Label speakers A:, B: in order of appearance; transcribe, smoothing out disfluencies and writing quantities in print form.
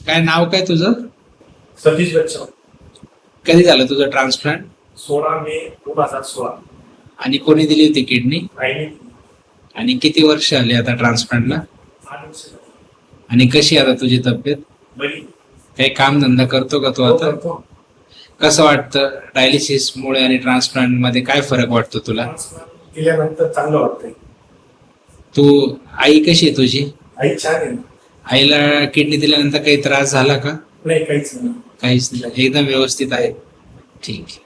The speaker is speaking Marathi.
A: काय नाव काय तुझं?
B: सतीश बच्चन.
A: कधी झालं तुझं ट्रान्सप्लांट?
B: 16 मे 2016.
A: आणि कोणी दिली होती किडनी?
B: आईने
A: आणि किती वर्ष आली आता ट्रान्सप्लांटला?
B: 8 वर्ष झाली.
A: आणि कशी आता तुझी तब्येत?
B: बरी.
A: काही काम धंदा करतो का तू आता?
B: करतो.
A: कसं वाटतं डायलिसिस मुळे आणि ट्रान्सप्लांट मध्ये काय फरक वाटतो तुला?
B: ट्रान्सप्लांट केल्यानंतर चांगलं वाटतंय.
A: तू आई कशी आहे तुझी?
B: आई छान आहे.
A: आईला किडनी दिल्यानंतर काही त्रास झाला का?
B: नाही, काहीच नाही.
A: काहीच नाही, एकदम व्यवस्थित आहे. ठीक आहे.